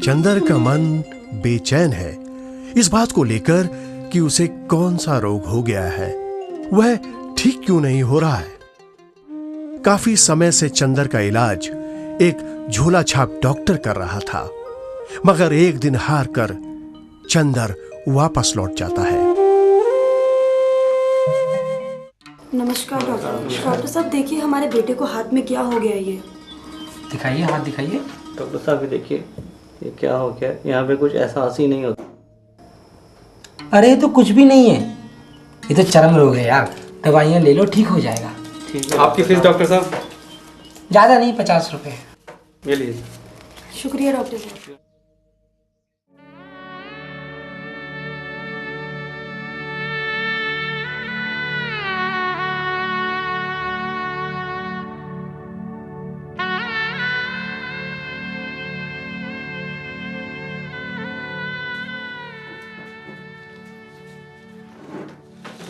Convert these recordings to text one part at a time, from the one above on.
चंदर का मन बेचैन है इस बात को लेकर कि उसे कौन सा रोग हो गया है, वह ठीक क्यों नहीं हो रहा है। काफी समय से चंदर का इलाज एक झोला छाप डॉक्टर कर रहा था, मगर एक दिन हार कर चंदर वापस लौट जाता है। नमस्कार डॉक्टर साहब, देखिए हमारे बेटे को हाथ में क्या हो गया है। ये दिखाइए, हाथ दिखाइए। डॉक्टर साहब ये देखिए, ये क्या हो गया, यहाँ पे कुछ एहसास ही नहीं होता। अरे तो कुछ भी नहीं है, ये तो चरम रोग है यार। दवाइयाँ ले लो, ठीक हो जाएगा। ठीक है। आपकी फीस डॉक्टर साहब? ज़्यादा नहीं, 50 रुपये। ये लीजिए। शुक्रिया डॉक्टर साहब।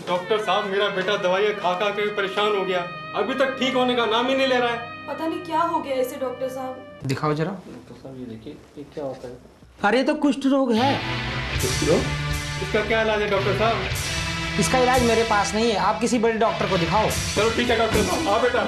डॉक्टर साहब, मेरा बेटा दवाइयाँ खा खा के परेशान हो गया, अभी तक ठीक होने का नाम ही नहीं ले रहा है। पता नहीं क्या हो गया इसे डॉक्टर साहब। दिखाओ जरा। डॉक्टर साहब ये देखिए, ये क्या होता है। अरे तो कुष्ठ रोग है। इसका क्या इलाज है डॉक्टर साहब? इसका इलाज मेरे पास नहीं है, आप किसी बड़े डॉक्टर को दिखाओ। चलो ठीक है डॉक्टर साहब, आओ बेटा।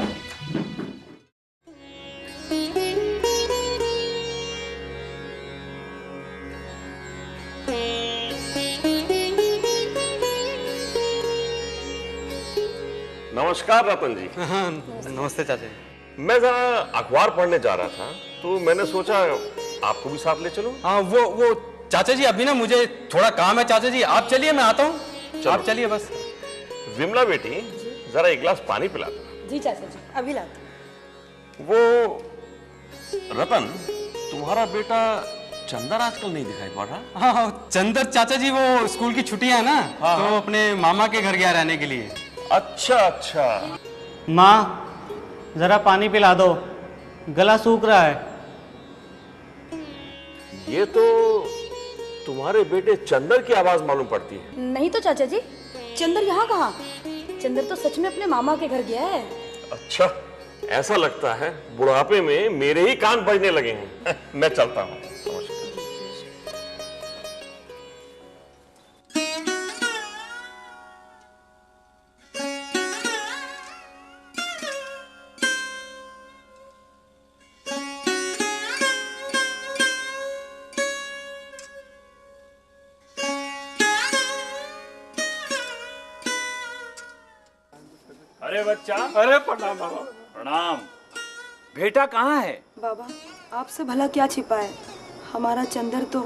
नमस्कार रतन जी। हाँ, नमस्ते चाचा जी। मैं जरा अखबार पढ़ने जा रहा था तो मैंने सोचा आपको भी साथ ले चलूं। हाँ वो चाचा जी, अभी ना मुझे थोड़ा काम है चाचा जी, आप चलिए मैं आता हूँ। आप चलिए बस। विमला बेटी, जरा एक गिलास पानी पिला दो। जी चाचा जी, अभी लाते। वो रतन, तुम्हारा बेटा चंदर आजकल नहीं दिखाई पड़ रहा। हाँ, चंदर चाचा जी वो स्कूल की छुट्टियां है ना, तो अपने मामा के घर गया रहने के लिए। अच्छा अच्छा। माँ जरा पानी पिला दो, गला सूख रहा है। ये तो तुम्हारे बेटे चंदर की आवाज मालूम पड़ती है। नहीं तो चाचा जी, चंदर यहाँ कहाँ? चंदर तो सच में अपने मामा के घर गया है। अच्छा, ऐसा लगता है बुढ़ापे में मेरे ही कान बजने लगे हैं। मैं चलता हूँ। अरे बच्चा। अरे प्रणाम बाबा। प्रणाम। बेटा कहाँ है? बाबा, आपसे भला क्या छिपा है, हमारा चंदर तो।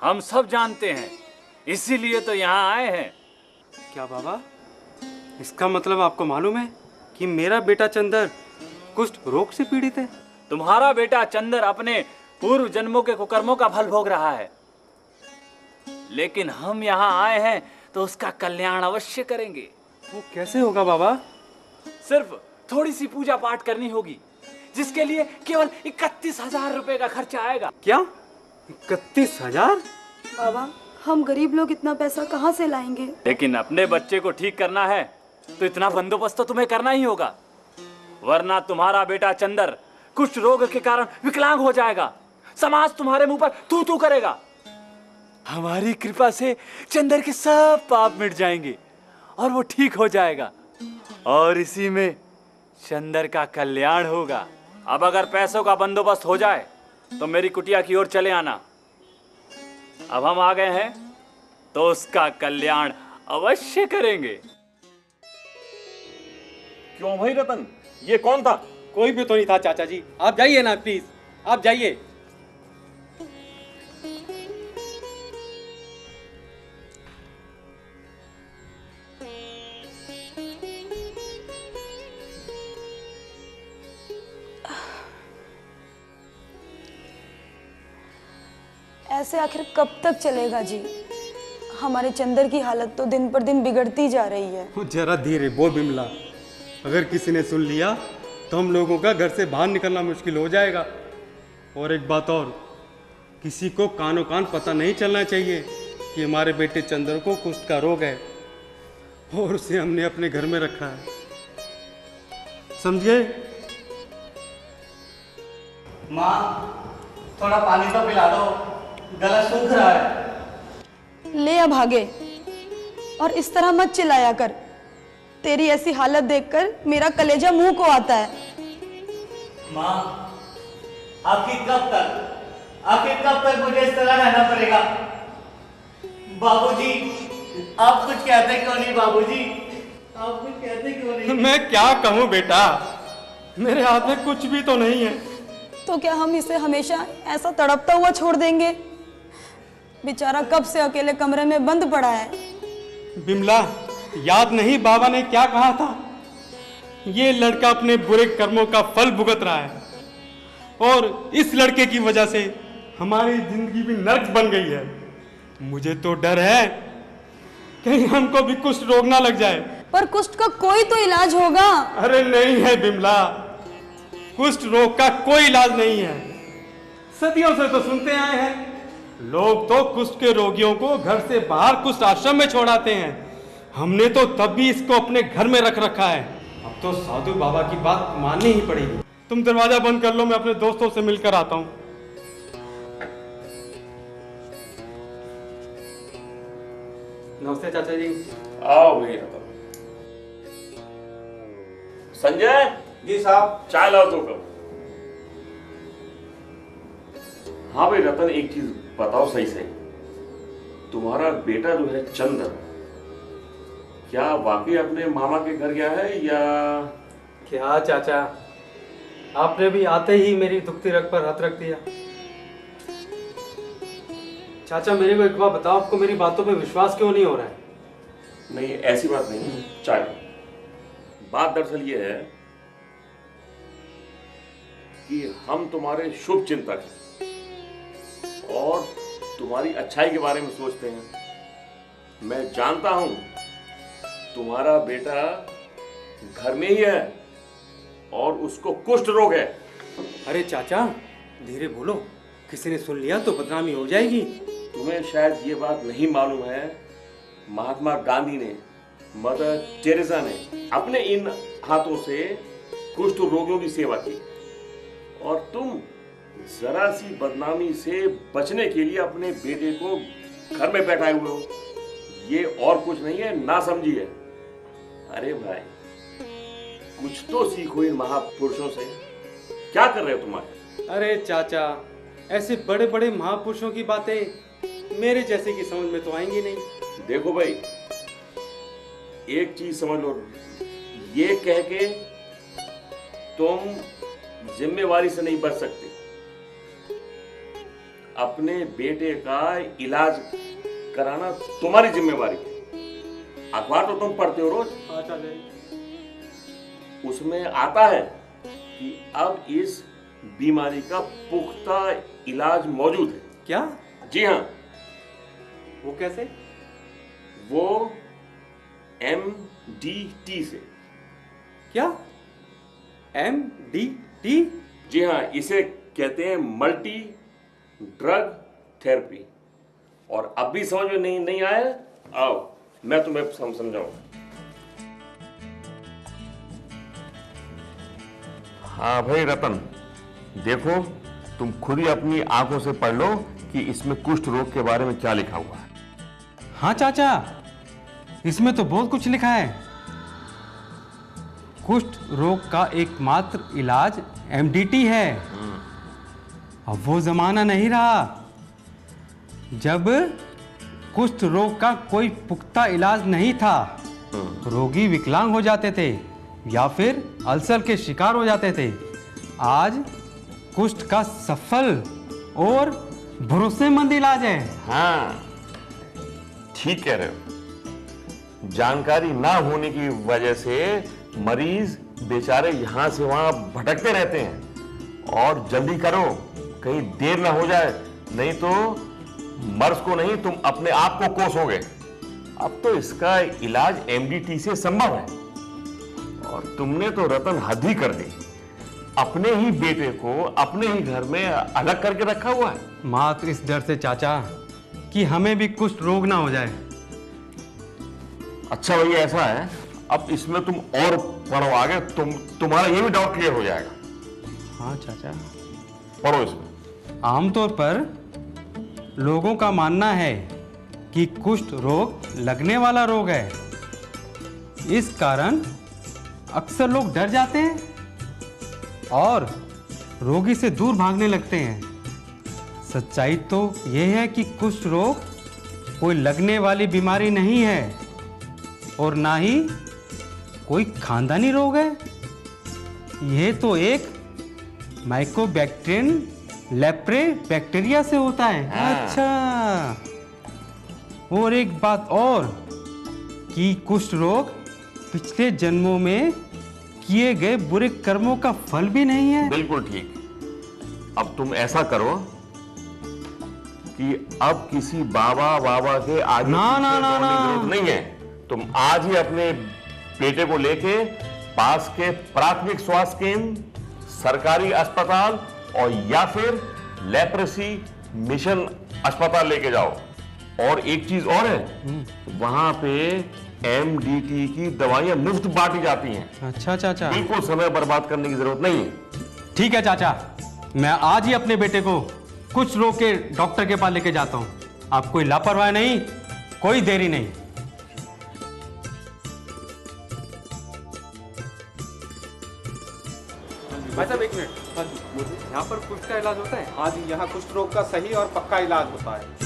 हम सब जानते हैं, इसीलिए तो यहाँ आए हैं। क्या बाबा, इसका मतलब आपको मालूम है कि मेरा बेटा चंदर कुष्ठ रोग से पीड़ित है? तुम्हारा बेटा चंदर अपने पूर्व जन्मों के कुकर्मों का फल भोग रहा है, लेकिन हम यहाँ आए हैं तो उसका कल्याण अवश्य करेंगे। वो कैसे होगा बाबा? सिर्फ थोड़ी सी पूजा पाठ करनी होगी, जिसके लिए केवल 31,000 रुपए का खर्चा आएगा। क्या 31,000? बाबा, हम गरीब लोग इतना पैसा कहाँ से लाएंगे? लेकिन अपने बच्चे को ठीक करना है तो इतना बंदोबस्त तो तुम्हें करना ही होगा, वरना तुम्हारा बेटा चंदर कुष्ठ रोग के कारण विकलांग हो जाएगा। समाज तुम्हारे मुंह पर थू थू करेगा। हमारी कृपा से चंदर के सब पाप मिट जाएंगे और वो ठीक हो जाएगा, और इसी में चंदर का कल्याण होगा। अब अगर पैसों का बंदोबस्त हो जाए तो मेरी कुटिया की ओर चले आना। अब हम आ गए हैं तो उसका कल्याण अवश्य करेंगे। क्यों भाई रतन, ये कौन था? कोई भी तो नहीं था चाचा जी, आप जाइए ना प्लीज, आप जाइए। ऐसे आखिर कब तक चलेगा जी? हमारे चंदर की हालत तो दिन पर दिन बिगड़ती जा रही है। जरा धीरे बोल बिमला, अगर किसी ने सुन लिया तो हम लोगों का घर से बाहर निकलना मुश्किल हो जाएगा। और एक बात और, किसी को कानो कान पता नहीं चलना चाहिए कि हमारे बेटे चंदर को कुष्ठ का रोग है और उसे हमने अपने घर में रखा है, समझे? माँ, थोड़ा पानी तो पिला दो, गला सूख रहा है। ले अब भागे, और इस तरह मत चिल्लाया कर। तेरी ऐसी हालत देखकर मेरा कलेजा मुंह को आता है। माँ, आखिर कब तक मुझे इस तरह रहना पड़ेगा? बाबूजी, आप कुछ कहते क्यों नहीं? बाबूजी, आप कुछ कहते क्यों नहीं? मैं क्या कहूँ बेटा, मेरे हाथ में कुछ भी तो नहीं है। तो क्या हम इसे हमेशा ऐसा तड़पता हुआ छोड़ देंगे? बेचारा कब से अकेले कमरे में बंद पड़ा है। बिमला, याद नहीं बाबा ने क्या कहा था? ये लड़का अपने बुरे कर्मों का फल भुगत रहा है, और इस लड़के की वजह से हमारी जिंदगी भी नर्क बन गई है। मुझे तो डर है कहीं हमको भी कुष्ठ रोग ना लग जाए। पर कुष्ठ का कोई तो इलाज होगा। अरे नहीं है बिमला, कुष्ठ रोग का कोई इलाज नहीं है। सदियों से तो सुनते आए हैं, लोग तो कुष्ठ के रोगियों को घर से बाहर कुष्ठ आश्रम में छोड़ाते हैं। हमने तो तब भी इसको अपने घर में रख रखा है। अब तो साधु बाबा की बात माननी ही पड़ेगी। तुम दरवाजा बंद कर लो, मैं अपने दोस्तों से मिलकर आता हूँ। नमस्ते चाचा जी। आओ भैया। संजय जी साहब। चाय लाओ तो कब। हाँ भाई रतन, एक चीज बताओ सही से, तुम्हारा बेटा जो है चंद्र, क्या वाकई अपने मामा के घर गया है या? क्या चाचा, आपने भी आते ही मेरी दुखती रग पर हाथ रख दिया। चाचा मेरे को एक बात बताओ, आपको मेरी बातों पे विश्वास क्यों नहीं हो रहा है? नहीं ऐसी बात नहीं है, चाय। बात दरअसल ये है कि हम तुम्हारे शुभ चिंतक हैं और तुम्हारी अच्छाई के बारे में सोचते हैं। मैं जानता हूं तुम्हारा बेटा घर में ही है और उसको कुष्ठ रोग है। अरे चाचा धीरे बोलो, किसी ने सुन लिया तो बदनामी हो जाएगी। तुम्हें शायद ये बात नहीं मालूम है, महात्मा गांधी ने, मदर टेरेसा ने अपने इन हाथों से कुष्ठ रोगियों की सेवा की, और तुम जरा सी बदनामी से बचने के लिए अपने बेटे को घर में बैठाए हुए हो। ये और कुछ नहीं है, ना समझिए। अरे भाई, कुछ तो सीखो इन महापुरुषों से। क्या कर रहे हो तुम्हारे? अरे चाचा, ऐसे बड़े बड़े महापुरुषों की बातें मेरे जैसे की समझ में तो आएंगी नहीं। देखो भाई, एक चीज समझ लो, ये कह के तुम जिम्मेवारी से नहीं बच सकते। अपने बेटे का इलाज कराना तुम्हारी जिम्मेवारी है। अखबार तो तुम पढ़ते हो रोज, उसमें आता है कि अब इस बीमारी का पुख्ता इलाज मौजूद है। क्या? जी हाँ। वो कैसे? वो MDT से। क्या? MDT? जी हाँ, इसे कहते हैं मल्टी ड्रग थेरेपी। और अब भी समझ में नहीं आया? आओ मैं तुम्हें समझाऊं। हाँ भाई रतन, देखो तुम खुद ही अपनी आंखों से पढ़ लो कि इसमें कुष्ठ रोग के बारे में क्या लिखा हुआ है। हाँ चाचा, इसमें तो बहुत कुछ लिखा है। कुष्ठ रोग का एकमात्र इलाज MDT है। अब वो जमाना नहीं रहा जब कुष्ठ रोग का कोई पुख्ता इलाज नहीं था। रोगी विकलांग हो जाते थे या फिर अल्सर के शिकार हो जाते थे। आज कुष्ठ का सफल और भरोसेमंद इलाज है। हाँ ठीक कह रहे हो। जानकारी ना होने की वजह से मरीज बेचारे यहां से वहां भटकते रहते हैं। और जल्दी करो, कहीं देर ना हो जाए, नहीं तो मर्ज को नहीं तुम अपने आप को कोसोगे। अब तो इसका इलाज MDT से संभव है। और तुमने तो रतन हद ही कर दी, अपने ही बेटे को अपने ही घर में अलग करके रखा हुआ है। मात्र इस डर से चाचा कि हमें भी कुष्ठ रोग ना हो जाए। अच्छा भैया ऐसा है, अब इसमें तुम और पढ़ो आगे, तुम्हारा ये भी डाउट क्लियर हो जाएगा। हाँ चाचा। पढ़ो इसमें। आमतौर पर लोगों का मानना है कि कुष्ठ रोग लगने वाला रोग है। इस कारण अक्सर लोग डर जाते हैं और रोगी से दूर भागने लगते हैं। सच्चाई तो यह है कि कुष्ठ रोग कोई लगने वाली बीमारी नहीं है और ना ही कोई खानदानी रोग है। यह तो एक माइकोबैक्टीरियन लेप्रे बैक्टीरिया से होता है। अच्छा, और एक बात और कि कुष्ठ रोग पिछले जन्मों में किए गए बुरे कर्मों का फल भी नहीं है। बिल्कुल ठीक। अब तुम ऐसा करो कि अब किसी बाबा के आगे ना, पीछे ना, ना, दौड़ने ना। की जरूरत नहीं है। तुम आज ही अपने बेटे को लेके पास के प्राथमिक स्वास्थ्य केंद्र, सरकारी अस्पताल और या फिर लेप्रेसी मिशन अस्पताल लेके जाओ। और एक चीज और है, वहां पे MDT की दवाइयां मुफ्त बांटी जाती हैं। अच्छा चाचा, बिल्कुल समय बर्बाद करने की जरूरत नहीं है। ठीक है चाचा, मैं आज ही अपने बेटे को कुछ रोग के डॉक्टर के पास लेके जाता हूं। आप कोई लापरवाही नहीं, कोई देरी नहीं। भाई साहब एक मिनट, यहाँ पर कुष्ठ का इलाज होता है? हाँ जी, यहाँ कुष्ठ रोग का सही और पक्का इलाज होता है।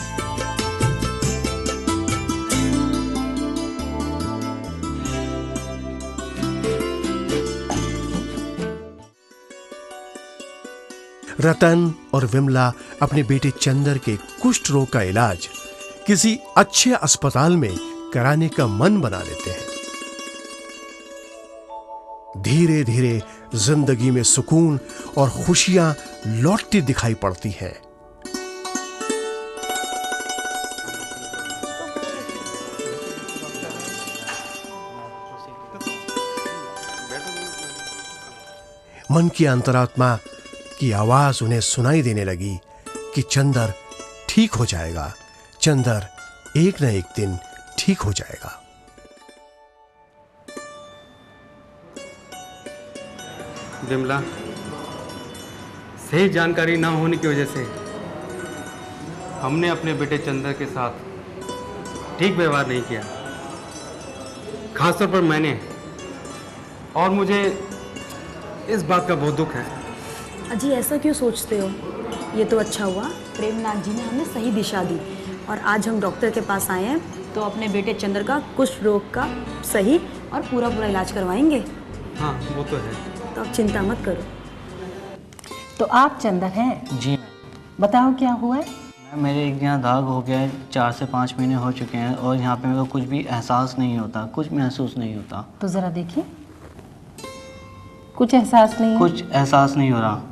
रतन और विमला अपने बेटे चंदर के कुष्ठ रोग का इलाज किसी अच्छे अस्पताल में कराने का मन बना लेते हैं। धीरे धीरे जिंदगी में सुकून और खुशियां लौटती दिखाई पड़ती हैं। मन की अंतरात्मा की आवाज उन्हें सुनाई देने लगी कि चंदर ठीक हो जाएगा, चंदर एक न एक दिन ठीक हो जाएगा। विमला, सही जानकारी ना होने की वजह से हमने अपने बेटे चंदर के साथ ठीक व्यवहार नहीं किया, खासतौर पर मैंने। और मुझे इस बात का बहुत दुख है। अजी ऐसा क्यों सोचते हो? ये तो अच्छा हुआ प्रेमनाथ जी ने हमें सही दिशा दी और आज हम डॉक्टर के पास आए हैं तो अपने बेटे चंदर का कुष्ठ रोग का सही और पूरा इलाज करवाएंगे। हाँ, वो तो है। तो आप चिंता मत करो। तो आप चंदर हैं? जी बताओ क्या हुआ है? मैम, मेरे एक यहाँ दाग हो गया है, 4 से 5 महीने हो चुके हैं और यहाँ पे मेरे को कुछ भी एहसास नहीं होता, कुछ महसूस नहीं होता। तो ज़रा देखिए, कुछ एहसास नहीं है? कुछ एहसास नहीं हो रहा।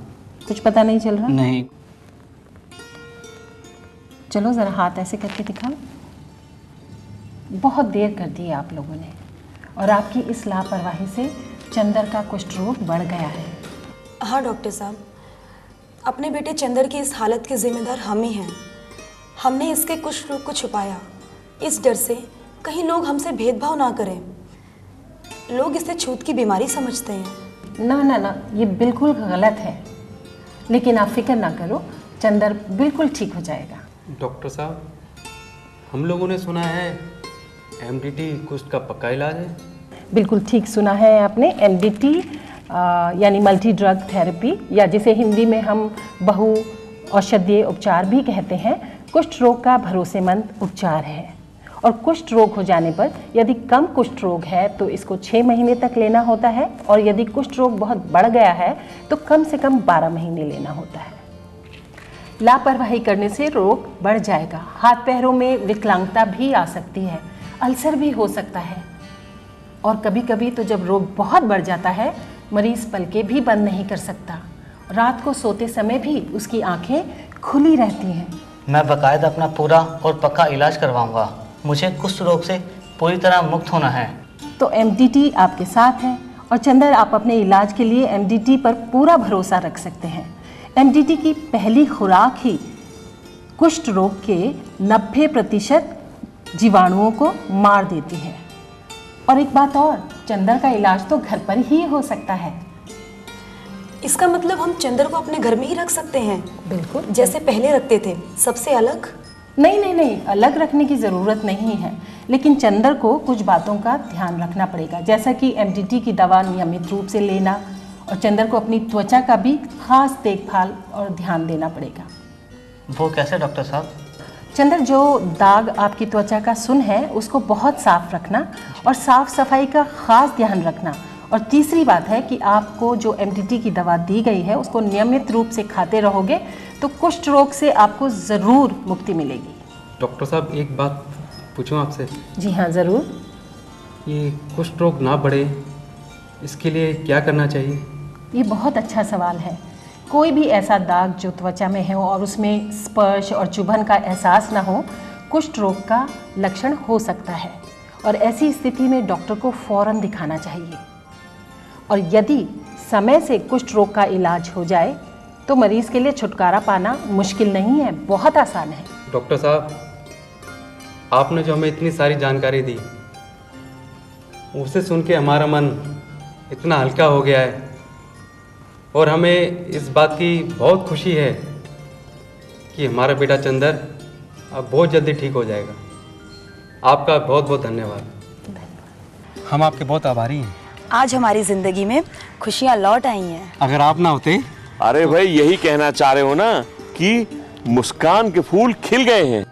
कुछ पता नहीं चल रहा? नहीं। चलो ज़रा हाथ ऐसे करके दिखाओ। बहुत देर कर दी आप लोगों ने और आपकी इस लापरवाही से चंदर का कुष्ठ रोग बढ़ गया है। हाँ डॉक्टर साहब, अपने बेटे चंदर की इस हालत के जिम्मेदार हम ही हैं। हमने इसके कुष्ठ रोग को छुपाया इस डर से कहीं लोग हमसे भेदभाव ना करें। लोग इसे छूत की बीमारी समझते हैं। ना ना ना, ये बिल्कुल गलत है। लेकिन आप फिक्र ना करो, चंदर बिल्कुल ठीक हो जाएगा। डॉक्टर साहब, हम लोगों ने सुना है MDT कुष्ठ का पक्का इलाज है। बिल्कुल ठीक सुना है आपने। MDT यानी मल्टी ड्रग थेरेपी, या जिसे हिंदी में हम बहु औषधीय उपचार भी कहते हैं, कुष्ठ रोग का भरोसेमंद उपचार है। और कुष्ठ रोग हो जाने पर यदि कम कुष्ठ रोग है तो इसको 6 महीने तक लेना होता है और यदि कुष्ठ रोग बहुत बढ़ गया है तो कम से कम 12 महीने लेना होता है। लापरवाही करने से रोग बढ़ जाएगा। हाथ पैरों में विकलांगता भी आ सकती है, अल्सर भी हो सकता है और कभी कभी तो जब रोग बहुत बढ़ जाता है मरीज पलकें भी बंद नहीं कर सकता। रात को सोते समय भी उसकी आंखें खुली रहती हैं। मैं बाकायदा अपना पूरा और पक्का इलाज करवाऊंगा। मुझे कुष्ठ रोग से पूरी तरह मुक्त होना है। तो MDT आपके साथ है और चंदर, आप अपने इलाज के लिए MDT पर पूरा भरोसा रख सकते हैं। MDT की पहली खुराक ही कुष्ठ रोग के 90% जीवाणुओं को मार देती है। और एक बात और, चंदर का इलाज तो घर पर ही हो सकता है। इसका मतलब हम चंदर को अपने घर में ही रख सकते हैं, बिल्कुल, जैसे पहले रखते थे, सबसे अलग? नहीं नहीं नहीं, अलग रखने की ज़रूरत नहीं है, लेकिन चंदर को कुछ बातों का ध्यान रखना पड़ेगा, जैसा कि MDT की दवा नियमित रूप से लेना, और चंदर को अपनी त्वचा का भी खास देखभाल और ध्यान देना पड़ेगा। वो कैसे डॉक्टर साहब? चंदर, जो दाग आपकी त्वचा का सुन है उसको बहुत साफ रखना और साफ सफाई का खास ध्यान रखना। और तीसरी बात है कि आपको जो MDT की दवा दी गई है उसको नियमित रूप से खाते रहोगे तो कुष्ठ रोग से आपको ज़रूर मुक्ति मिलेगी। डॉक्टर साहब, एक बात पूछूं आपसे? जी हाँ, ज़रूर। ये कुष्ठ रोग ना बढ़े इसके लिए क्या करना चाहिए? ये बहुत अच्छा सवाल है। कोई भी ऐसा दाग जो त्वचा में है और उसमें स्पर्श और चुभन का एहसास ना हो, कुष्ठ रोग का लक्षण हो सकता है, और ऐसी स्थिति में डॉक्टर को फौरन दिखाना चाहिए। और यदि समय से कुष्ठ रोग का इलाज हो जाए तो मरीज के लिए छुटकारा पाना मुश्किल नहीं है, बहुत आसान है। डॉक्टर साहब, आपने जो हमें इतनी सारी जानकारी दी उसे सुन के हमारा मन इतना हल्का हो गया है, और हमें इस बात की बहुत खुशी है कि हमारा बेटा चंदर अब बहुत जल्दी ठीक हो जाएगा। आपका बहुत बहुत धन्यवाद। हम आपके बहुत आभारी हैं। आज हमारी ज़िंदगी में खुशियाँ लौट आई हैं। अगर आप ना होते। अरे भाई, यही कहना चाह रहे हो ना कि मुस्कान के फूल खिल गए हैं।